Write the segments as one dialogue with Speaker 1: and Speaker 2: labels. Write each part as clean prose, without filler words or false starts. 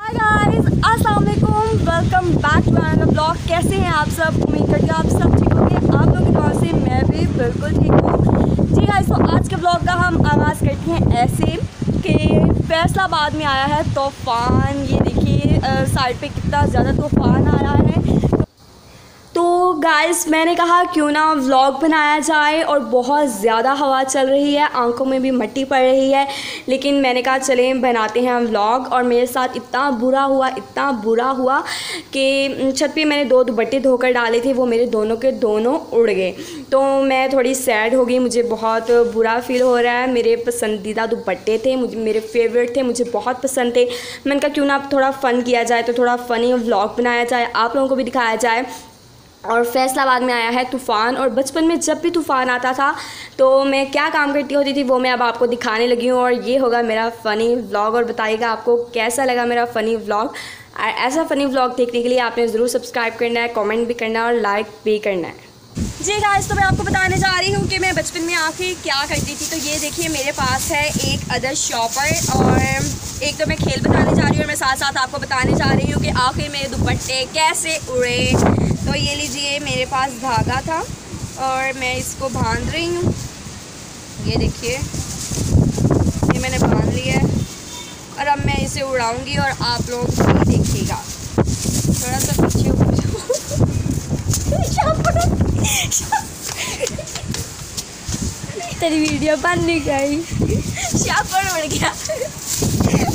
Speaker 1: हाय guys, अस्सलाम वालेकुम, welcome back to another blog. कैसे हैं आप सब? उम्मीद करती हूँ आप सब ठीक होंगे। आप लोगों की दुआ से मैं भी बिल्कुल ठीक हूँ। जी गाइस, तो आज के ब्लॉग का हम आगाज़ करते हैं ऐसे कि फैसलाबाद में आया है तूफ़ान। ये देखिए साइड पे कितना ज़्यादा तूफ़ान आ रहा है। तो गाइस मैंने कहा क्यों ना व्लॉग बनाया जाए, और बहुत ज़्यादा हवा चल रही है, आंखों में भी मट्टी पड़ रही है, लेकिन मैंने कहा चलें बनाते हैं हम व्लॉग। और मेरे साथ इतना बुरा हुआ कि छत पे मैंने 2 दुपट्टे धोकर डाले थे, वो मेरे दोनों के दोनों उड़ गए। तो मैं थोड़ी सैड हो गई, मुझे बहुत बुरा फील हो रहा है। मेरे पसंदीदा दुपट्टे थे, मुझे मेरे फेवरेट थे, मुझे बहुत पसंद थे। मैंने कहा क्यों ना थोड़ा फ़न किया जाए, तो थोड़ा फ़नी व्लॉग बनाया जाए, आप लोगों को भी दिखाया जाए। और फैसलाबाद में आया है तूफ़ान, और बचपन में जब भी तूफ़ान आता था तो मैं क्या काम करती होती थी वो मैं अब आपको दिखाने लगी हूँ। और ये होगा मेरा फ़नी व्लॉग, और बताइएगा आपको कैसा लगा मेरा फ़नी व्लॉग। ऐसा फ़नी व्लॉग देखने के लिए आपने ज़रूर सब्सक्राइब करना है, कमेंट भी करना है और लाइक भी करना है। जी गाइस, तो मैं आपको बताने जा रही हूँ कि मैं बचपन में आखिर क्या करती थी। तो ये देखिए मेरे पास है एक अदर शॉपर, और एक तो मैं खेल बताने जा रही हूँ और मैं साथ साथ आपको बताने जा रही हूँ कि आखिर मेरे दुपट्टे कैसे उड़े। तो ये लीजिए, मेरे पास धागा था और मैं इसको बांध रही हूँ। ये देखिए, ये मैंने बांध लिया है और अब मैं इसे उड़ाऊँगी और आप लोग भी देखिएगा। थोड़ा सा पीछे हो जाओ। तेरी वीडियो बन नहीं गई। शापर उड़ गया।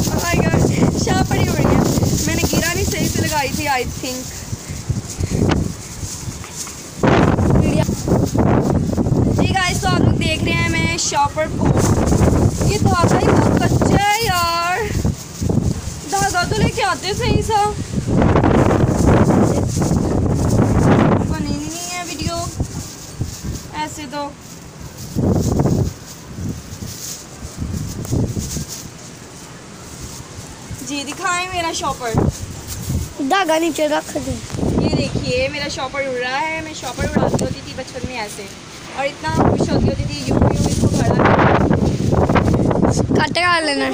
Speaker 1: Oh my God, शापर ही उड़ गया। मैंने गिरा नहीं, सही से लगाई थी आई थिंक। जी गाइस, तो आप लोग देख रहे हैं मैं शॉपर को। ये धागा ही बहुत कच्चा है यार, धागा तो लेके आते सही सा। बनी नहीं है वीडियो ऐसे तो। जी दिखाएं मेरा शॉपर।
Speaker 2: धागा नीचे रख दे।
Speaker 1: ये देखिए मेरा शॉपर उड़ रहा है। मैं शॉपर उड़ाती होती थी बचपन में ऐसे, और इतना खुश होती होती थी। यूं यूं इसको खड़ा
Speaker 2: कट कर लेना।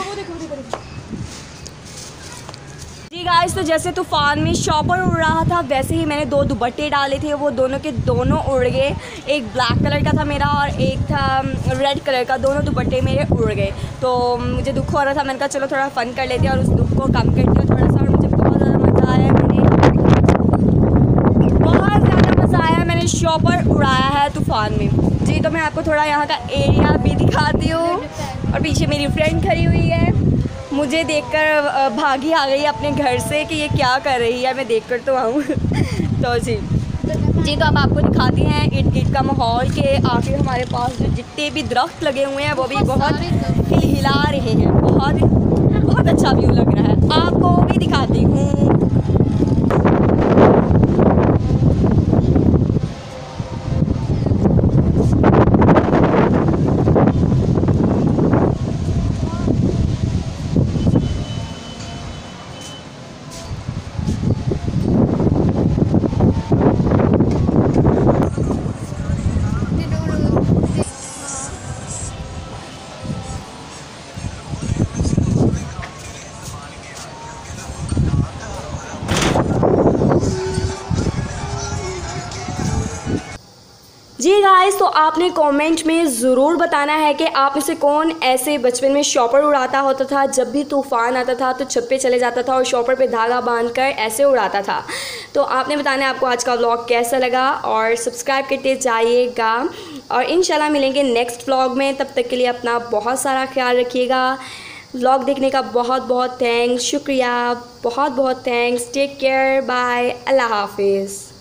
Speaker 1: जी गाइस, तो जैसे तूफ़ान में शॉपर उड़ रहा था वैसे ही मैंने 2 दुपट्टे डाले थे, वो दोनों के दोनों उड़ गए। एक ब्लैक कलर का था मेरा और एक था रेड कलर का, दोनों दुपट्टे मेरे उड़ गए। तो मुझे दुख हो रहा था, मैंने कहा चलो थोड़ा फ़न कर लेते हैं और उस दुख को कम करते हैं थोड़ा सा। और मुझे बहुत ज़्यादा मज़ा आया, मैंने शॉपर उड़ाया है तूफ़ान में। जी, तो मैं आपको थोड़ा यहाँ का एरिया भी दिखाती हूँ। और पीछे मेरी फ्रेंड खड़ी हुई है, मुझे देखकर भागी आ गई अपने घर से कि ये क्या कर रही है। मैं देखकर तो आऊँ। तो जी, तो अब आपको दिखाते हैं इर्द गिर्द का माहौल कि आखिर हमारे पास जो जितने भी दरख्त लगे हुए हैं वो भी बहुत हिला रहे हैं। बहुत अच्छा व्यू लग रहा है, आपको भी दिखाती हूँ। जी गाइस, तो आपने कमेंट में ज़रूर बताना है कि आप में से कौन ऐसे बचपन में शॉपर उड़ाता होता था। जब भी तूफ़ान आता था तो छत पे चले जाता था और शॉपर पे धागा बांधकर ऐसे उड़ाता था। तो आपने बताना है आपको आज का व्लॉग कैसा लगा, और सब्सक्राइब करते जाइएगा। और इंशाल्लाह मिलेंगे नेक्स्ट व्लॉग में। तब तक के लिए अपना बहुत सारा ख्याल रखिएगा। व्लॉग देखने का बहुत बहुत थैंक्स, शुक्रिया, बहुत बहुत थैंक्स। टेक केयर, बाय, अल्लाह हाफिज़।